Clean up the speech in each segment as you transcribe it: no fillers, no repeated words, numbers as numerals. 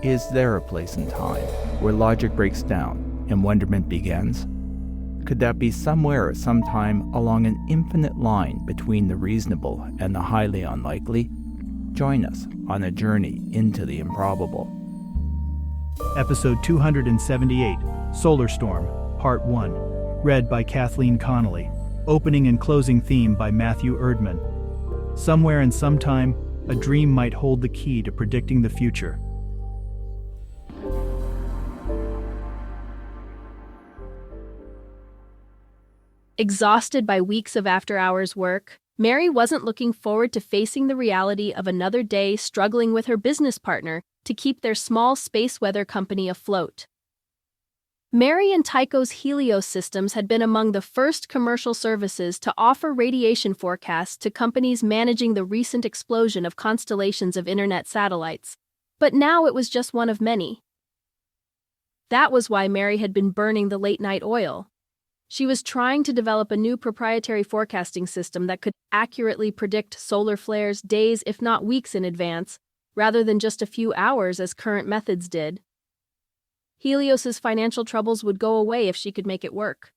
Is there a place in time where logic breaks down and wonderment begins? Could that be somewhere at some time along an infinite line between the reasonable and the highly unlikely? Join us on a journey into the improbable. Episode 278, Solar Storm, Part 1, read by Kathleen Connolly. Opening and closing theme by Matthew Erdman. Somewhere and sometime, a dream might hold the key to predicting the future. Exhausted by weeks of after-hours work, Mary wasn't looking forward to facing the reality of another day struggling with her business partner to keep their small space weather company afloat. Mary and Tycho's Helios systems had been among the first commercial services to offer radiation forecasts to companies managing the recent explosion of constellations of internet satellites, but now it was just one of many. That was why Mary had been burning the late-night oil. She was trying to develop a new proprietary forecasting system that could accurately predict solar flares days, if not weeks in advance, rather than just a few hours as current methods did. Helios's financial troubles would go away if she could make it work.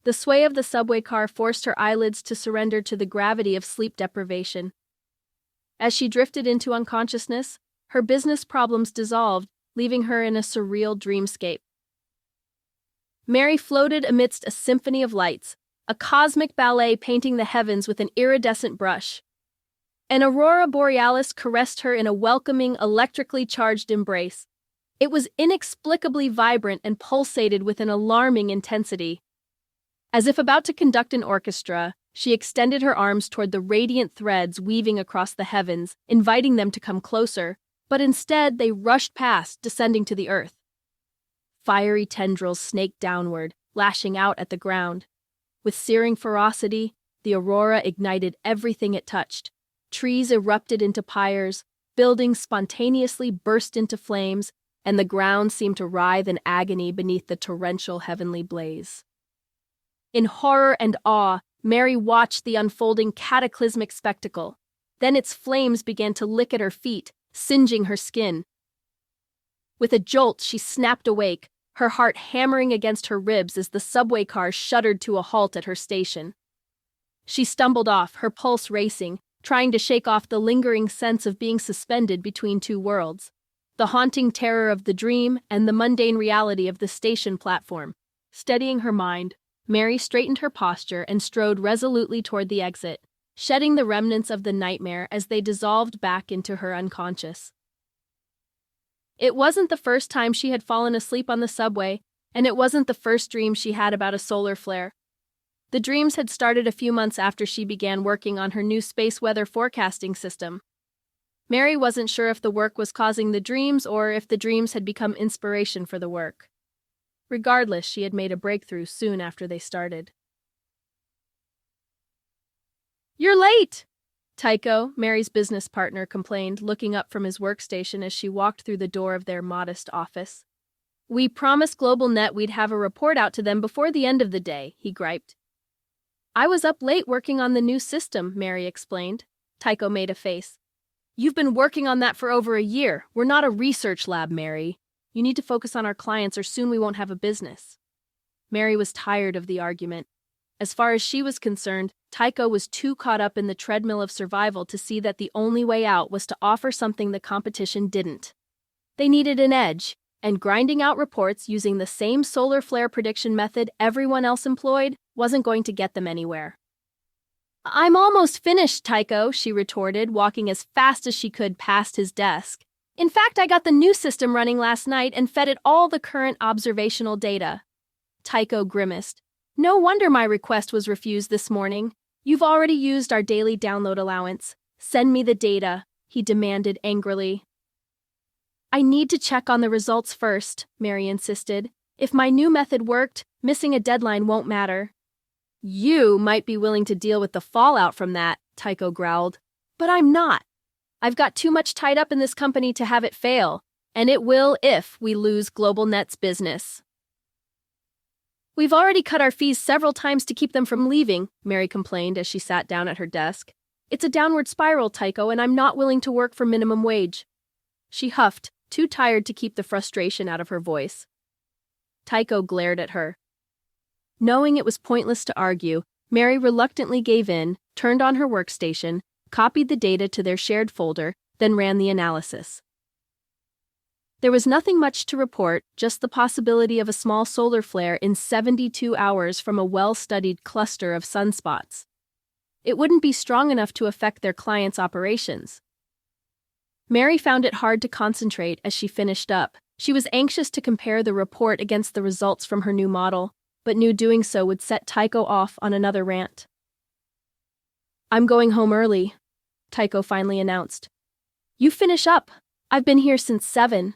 The sway of the subway car forced her eyelids to surrender to the gravity of sleep deprivation. As she drifted into unconsciousness, her business problems dissolved, leaving her in a surreal dreamscape. Mary floated amidst a symphony of lights, a cosmic ballet painting the heavens with an iridescent brush. An aurora borealis caressed her in a welcoming, electrically charged embrace. It was inexplicably vibrant and pulsated with an alarming intensity. As if about to conduct an orchestra, she extended her arms toward the radiant threads weaving across the heavens, inviting them to come closer, but instead they rushed past, descending to the earth. Fiery tendrils snaked downward, lashing out at the ground. With searing ferocity, the aurora ignited everything it touched. Trees erupted into pyres, buildings spontaneously burst into flames, and the ground seemed to writhe in agony beneath the torrential heavenly blaze. In horror and awe, Mary watched the unfolding cataclysmic spectacle. Then its flames began to lick at her feet, singeing her skin. With a jolt, she snapped awake, her heart hammering against her ribs as the subway car shuddered to a halt at her station. She stumbled off, her pulse racing, trying to shake off the lingering sense of being suspended between two worlds, the haunting terror of the dream and the mundane reality of the station platform. Steadying her mind, Mary straightened her posture and strode resolutely toward the exit, shedding the remnants of the nightmare as they dissolved back into her unconscious. It wasn't the first time she had fallen asleep on the subway, and it wasn't the first dream she had about a solar flare. The dreams had started a few months after she began working on her new space weather forecasting system. Mary wasn't sure if the work was causing the dreams or if the dreams had become inspiration for the work. Regardless, she had made a breakthrough soon after they started. "You're late!" Tycho, Mary's business partner, complained, looking up from his workstation as she walked through the door of their modest office. "We promised GlobalNet we'd have a report out to them before the end of the day," he griped. "I was up late working on the new system," Mary explained. Tycho made a face. "You've been working on that for over a year. We're not a research lab, Mary. You need to focus on our clients or soon we won't have a business." Mary was tired of the argument. As far as she was concerned, Tycho was too caught up in the treadmill of survival to see that the only way out was to offer something the competition didn't. They needed an edge, and grinding out reports using the same solar flare prediction method everyone else employed wasn't going to get them anywhere. "I'm almost finished, Tycho," she retorted, walking as fast as she could past his desk. "In fact, I got the new system running last night and fed it all the current observational data." Tycho grimaced. "No wonder my request was refused this morning. You've already used our daily download allowance. Send me the data," he demanded angrily. "I need to check on the results first," Mary insisted. "If my new method worked, missing a deadline won't matter." "You might be willing to deal with the fallout from that," Tycho growled. "But I'm not. I've got too much tied up in this company to have it fail, and it will if we lose GlobalNet's business." "We've already cut our fees several times to keep them from leaving," Mary complained as she sat down at her desk. It's a downward spiral, Tycho, and I'm not willing to work for minimum wage. She huffed, too tired to keep the frustration out of her voice. Tycho glared at her. Knowing it was pointless to argue, Mary reluctantly gave in, turned on her workstation, copied the data to their shared folder, then ran the analysis. There was nothing much to report, just the possibility of a small solar flare in 72 hours from a well-studied cluster of sunspots. It wouldn't be strong enough to affect their clients' operations. Mary found it hard to concentrate as she finished up. She was anxious to compare the report against the results from her new model, but knew doing so would set Tycho off on another rant. "I'm going home early," Tycho finally announced. "You finish up. I've been here since 7.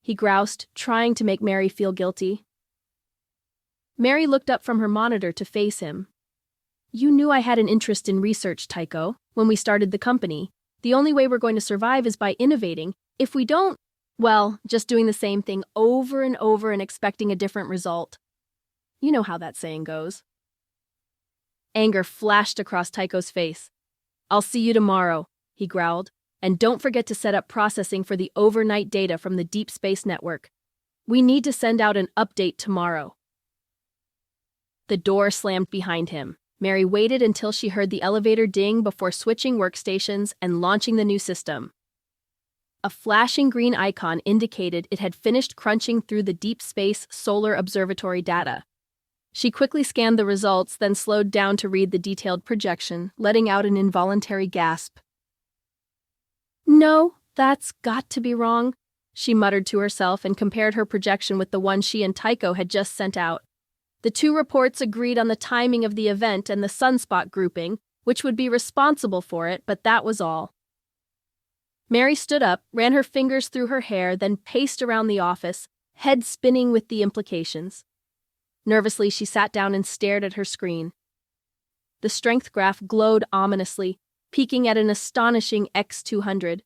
He groused, trying to make Mary feel guilty. Mary looked up from her monitor to face him. "You knew I had an interest in research, Tycho, when we started the company. The only way we're going to survive is by innovating. If we don't, well, just doing the same thing over and over and expecting a different result. You know how that saying goes." Anger flashed across Tycho's face. "I'll see you tomorrow," he growled. "And don't forget to set up processing for the overnight data from the Deep Space Network. We need to send out an update tomorrow." The door slammed behind him. Mary waited until she heard the elevator ding before switching workstations and launching the new system. A flashing green icon indicated it had finished crunching through the Deep Space Solar Observatory data. She quickly scanned the results, then slowed down to read the detailed projection, letting out an involuntary gasp. "No, that's got to be wrong," she muttered to herself and compared her projection with the one she and Tycho had just sent out. The two reports agreed on the timing of the event and the sunspot grouping, which would be responsible for it, but that was all. Mary stood up, ran her fingers through her hair, then paced around the office, head spinning with the implications. Nervously, she sat down and stared at her screen. The strength graph glowed ominously, peaking at an astonishing X200.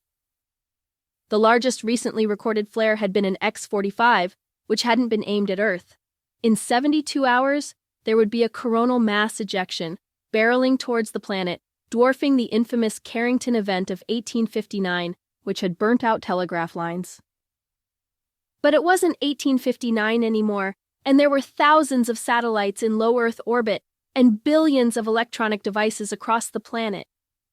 The largest recently recorded flare had been an X45, which hadn't been aimed at Earth. In 72 hours, there would be a coronal mass ejection, barreling towards the planet, dwarfing the infamous Carrington event of 1859, which had burnt out telegraph lines. But it wasn't 1859 anymore, and there were thousands of satellites in low Earth orbit and billions of electronic devices across the planet.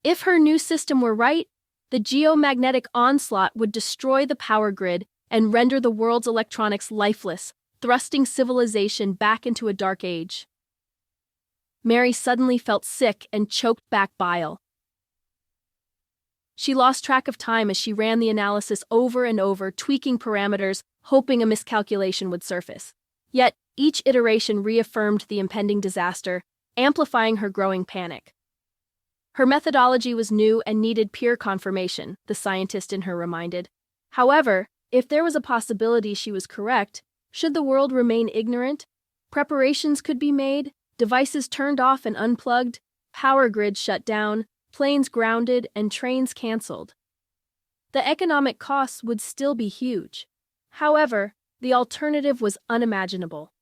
If her new system were right, the geomagnetic onslaught would destroy the power grid and render the world's electronics lifeless, thrusting civilization back into a dark age. Mary suddenly felt sick and choked back bile. She lost track of time as she ran the analysis over and over, tweaking parameters, hoping a miscalculation would surface. Yet, each iteration reaffirmed the impending disaster, amplifying her growing panic. Her methodology was new and needed peer confirmation, the scientist in her reminded. However, if there was a possibility she was correct, should the world remain ignorant, preparations could be made, devices turned off and unplugged, power grids shut down, planes grounded, and trains canceled. The economic costs would still be huge. However, the alternative was unimaginable.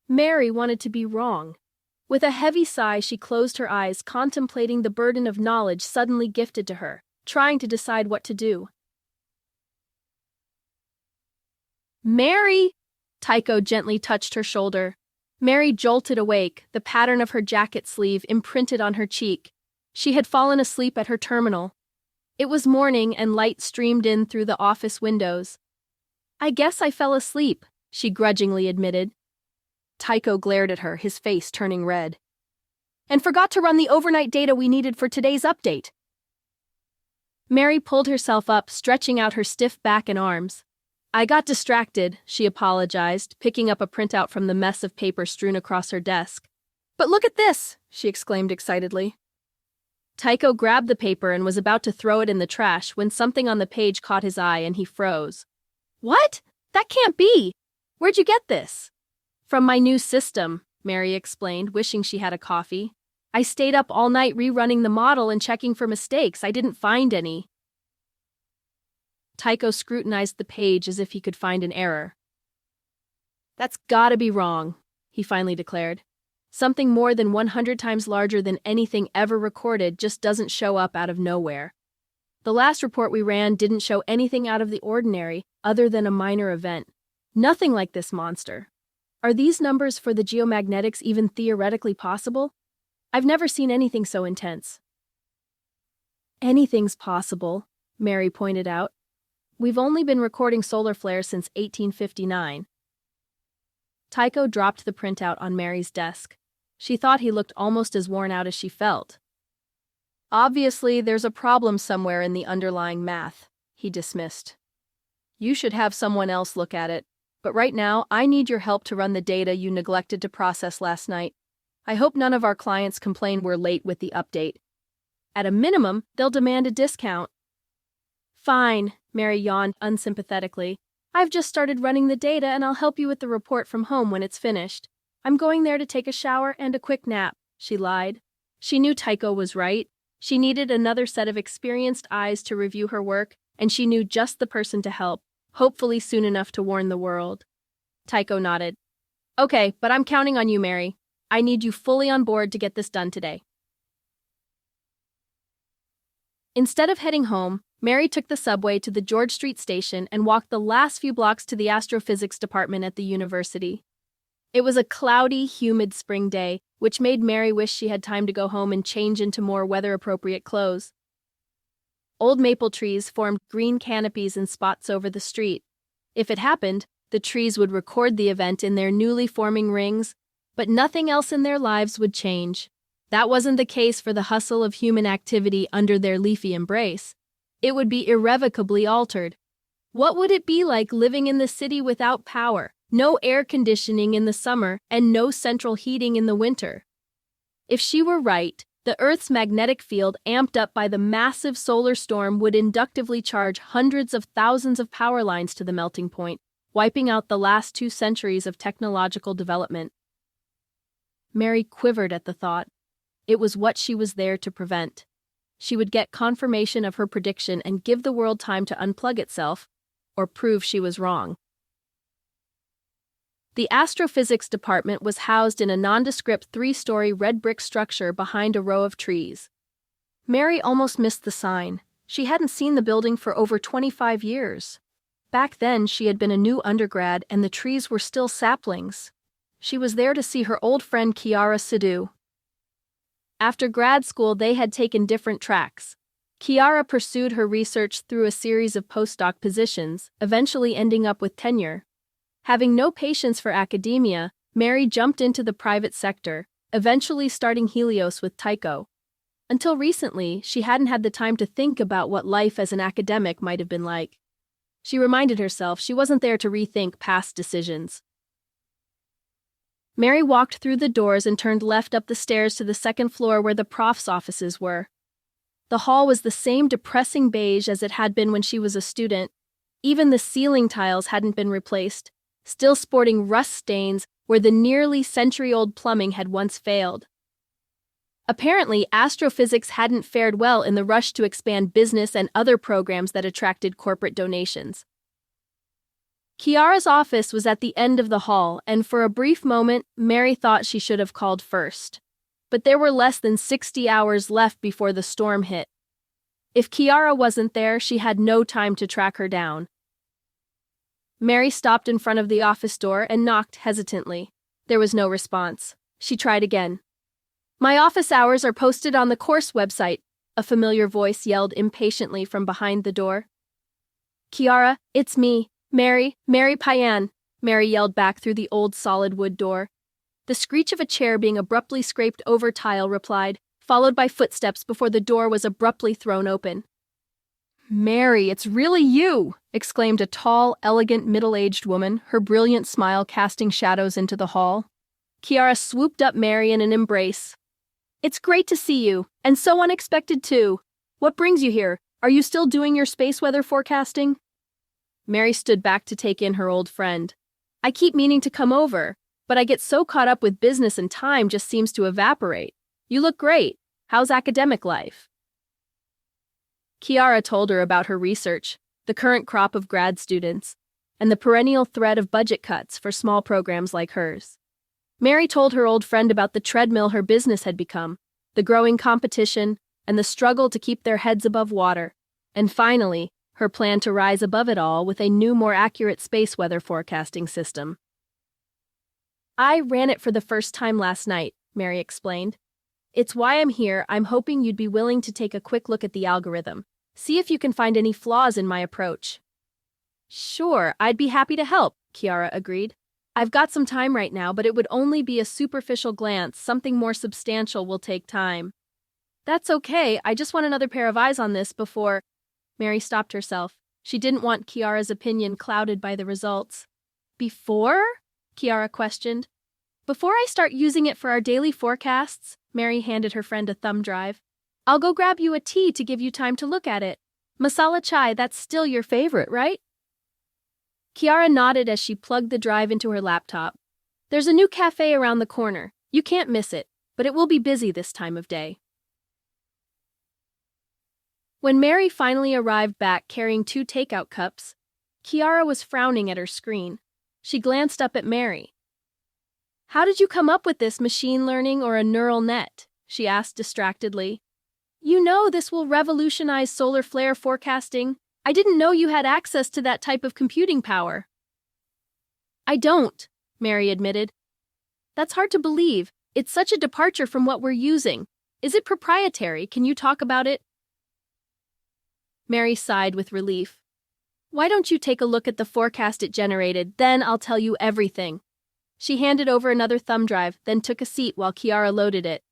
Mary wanted to be wrong. With a heavy sigh, she closed her eyes, contemplating the burden of knowledge suddenly gifted to her, trying to decide what to do. "Mary!" Tycho gently touched her shoulder. Mary jolted awake, the pattern of her jacket sleeve imprinted on her cheek. She had fallen asleep at her terminal. It was morning and light streamed in through the office windows. "I guess I fell asleep," she grudgingly admitted. Tycho glared at her, his face turning red. "And forgot to run the overnight data we needed for today's update." Mary pulled herself up, stretching out her stiff back and arms. "I got distracted," she apologized, picking up a printout from the mess of paper strewn across her desk. "But look at this!" she exclaimed excitedly. Tycho grabbed the paper and was about to throw it in the trash when something on the page caught his eye and he froze. "What? That can't be! Where'd you get this?" "From my new system," Mary explained, wishing she had a coffee. "I stayed up all night rerunning the model and checking for mistakes. I didn't find any." Tycho scrutinized the page as if he could find an error. "That's gotta be wrong," he finally declared. Something more than 100 times larger than anything ever recorded just doesn't show up out of nowhere. The last report we ran didn't show anything out of the ordinary other than a minor event. Nothing like this monster. Are these numbers for the geomagnetics even theoretically possible? I've never seen anything so intense. Anything's possible, Mary pointed out. We've only been recording solar flares since 1859. Tycho dropped the printout on Mary's desk. She thought he looked almost as worn out as she felt. Obviously, there's a problem somewhere in the underlying math, he dismissed. You should have someone else look at it, but right now I need your help to run the data you neglected to process last night. I hope none of our clients complain we're late with the update. At a minimum, they'll demand a discount. Fine, Mary yawned unsympathetically. I've just started running the data and I'll help you with the report from home when it's finished. I'm going there to take a shower and a quick nap, she lied. She knew Tycho was right. She needed another set of experienced eyes to review her work, and she knew just the person to help, hopefully soon enough to warn the world. Tycho nodded. Okay, but I'm counting on you, Mary. I need you fully on board to get this done today. Instead of heading home, Mary took the subway to the George Street station and walked the last few blocks to the astrophysics department at the university. It was a cloudy, humid spring day, which made Mary wish she had time to go home and change into more weather-appropriate clothes. Old maple trees formed green canopies in spots over the street. If it happened, the trees would record the event in their newly forming rings, but nothing else in their lives would change. That wasn't the case for the hustle of human activity under their leafy embrace. It would be irrevocably altered. What would it be like living in the city without power, no air conditioning in the summer, and no central heating in the winter? If she were right, the Earth's magnetic field, amped up by the massive solar storm, would inductively charge hundreds of thousands of power lines to the melting point, wiping out the last 2 centuries of technological development. Mary quivered at the thought. It was what she was there to prevent. She would get confirmation of her prediction and give the world time to unplug itself, or prove she was wrong. The astrophysics department was housed in a nondescript 3-story red brick structure behind a row of trees. Mary almost missed the sign. She hadn't seen the building for over 25 years. Back then, she had been a new undergrad and the trees were still saplings. She was there to see her old friend Chiara Sidhu. After grad school, they had taken different tracks. Chiara pursued her research through a series of postdoc positions, eventually ending up with tenure. Having no patience for academia, Mary jumped into the private sector, eventually starting Helios with Tycho. Until recently, she hadn't had the time to think about what life as an academic might have been like. She reminded herself she wasn't there to rethink past decisions. Mary walked through the doors and turned left up the stairs to the second floor where the prof's offices were. The hall was the same depressing beige as it had been when she was a student. Even the ceiling tiles hadn't been replaced, still sporting rust stains where the nearly century-old plumbing had once failed. Apparently, astrophysics hadn't fared well in the rush to expand business and other programs that attracted corporate donations. Chiara's office was at the end of the hall, and for a brief moment, Mary thought she should have called first. But there were less than 60 hours left before the storm hit. If Chiara wasn't there, she had no time to track her down. Mary stopped in front of the office door and knocked hesitantly. There was no response. She tried again. "My office hours are posted on the course website," a familiar voice yelled impatiently from behind the door. "Chiara, it's me. Mary Payan," Mary yelled back through the old solid wood door. The screech of a chair being abruptly scraped over tile replied, followed by footsteps before the door was abruptly thrown open. "Mary, it's really you!" exclaimed a tall, elegant, middle-aged woman, her brilliant smile casting shadows into the hall. Chiara swooped up Mary in an embrace. "It's great to see you, and so unexpected too. What brings you here? Are you still doing your space weather forecasting?" Mary stood back to take in her old friend. "I keep meaning to come over, but I get so caught up with business and time just seems to evaporate. You look great. How's academic life?" Chiara told her about her research, the current crop of grad students, and the perennial threat of budget cuts for small programs like hers. Mary told her old friend about the treadmill her business had become, the growing competition, and the struggle to keep their heads above water, and finally, her plan to rise above it all with a new, more accurate space weather forecasting system. I ran it for the first time last night, Mary explained. It's why I'm here. I'm hoping you'd be willing to take a quick look at the algorithm. See if you can find any flaws in my approach. Sure, I'd be happy to help, Kiara agreed. I've got some time right now, but it would only be a superficial glance. Something more substantial will take time. That's okay. I just want another pair of eyes on this before... Mary stopped herself. She didn't want Kiara's opinion clouded by the results. Before? Kiara questioned. Before I start using it for our daily forecasts, Mary handed her friend a thumb drive. I'll go grab you a tea to give you time to look at it. Masala chai, that's still your favorite, right? Kiara nodded as she plugged the drive into her laptop. There's a new cafe around the corner. You can't miss it, but it will be busy this time of day. When Mary finally arrived back carrying 2 takeout cups, Kiara was frowning at her screen. She glanced up at Mary. How did you come up with this, machine learning or a neural net? She asked distractedly. You know this will revolutionize solar flare forecasting. I didn't know you had access to that type of computing power. I don't, Mary admitted. That's hard to believe. It's such a departure from what we're using. Is it proprietary? Can you talk about it? Mary sighed with relief. Why don't you take a look at the forecast it generated, then I'll tell you everything. She handed over another thumb drive, then took a seat while Kiara loaded it.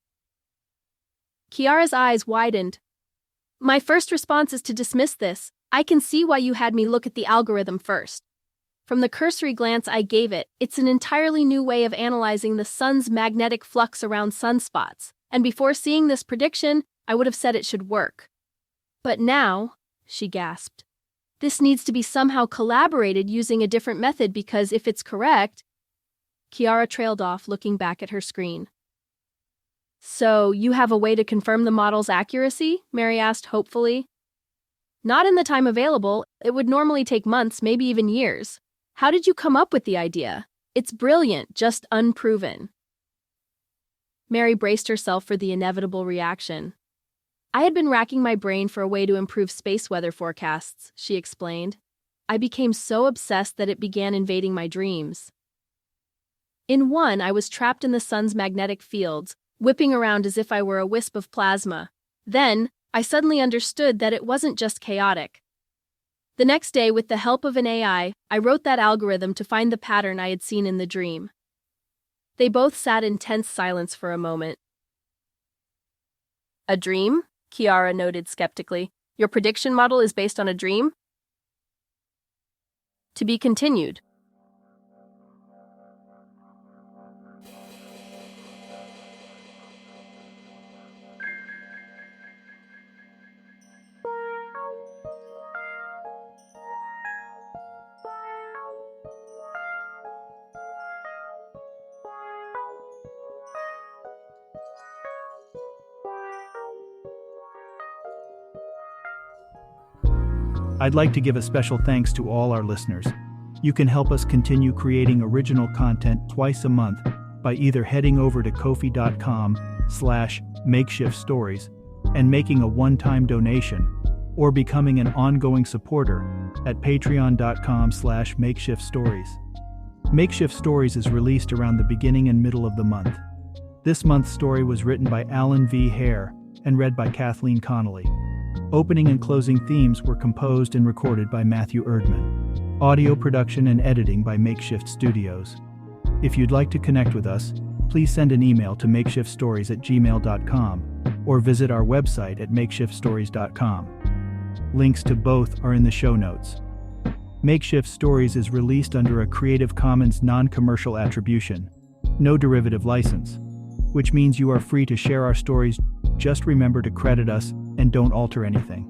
Kiara's eyes widened. My first response is to dismiss this. I can see why you had me look at the algorithm first. From the cursory glance I gave it, it's an entirely new way of analyzing the sun's magnetic flux around sunspots, and before seeing this prediction, I would have said it should work. But now, she gasped, this needs to be somehow collaborated using a different method because if it's correct... Kiara trailed off, looking back at her screen. So, you have a way to confirm the model's accuracy? Mary asked hopefully. Not in the time available. It would normally take months, maybe even years. How did you come up with the idea? It's brilliant, just unproven. Mary braced herself for the inevitable reaction. I had been racking my brain for a way to improve space weather forecasts, she explained. I became so obsessed that it began invading my dreams. In one, I was trapped in the sun's magnetic fields, whipping around as if I were a wisp of plasma. Then, I suddenly understood that it wasn't just chaotic. The next day, with the help of an AI, I wrote that algorithm to find the pattern I had seen in the dream. They both sat in tense silence for a moment. A dream? Kiara noted skeptically. Your prediction model is based on a dream? To be continued. I'd like to give a special thanks to all our listeners. You can help us continue creating original content twice a month by either heading over to ko-fi.com/makeshiftstories and making a one-time donation, or becoming an ongoing supporter at patreon.com/makeshiftstories. Makeshift Stories is released around the beginning and middle of the month. This month's story was written by Alan V. Hare and read by Kathleen Connolly. Opening and closing themes were composed and recorded by Matthew Erdman. Audio production and editing by Makeshift Studios. If you'd like to connect with us, please send an email to makeshiftstories@gmail.com or visit our website at makeshiftstories.com. Links to both are in the show notes. Makeshift Stories is released under a Creative Commons non-commercial attribution, no derivative license, which means you are free to share our stories. Just remember to credit us and don't alter anything.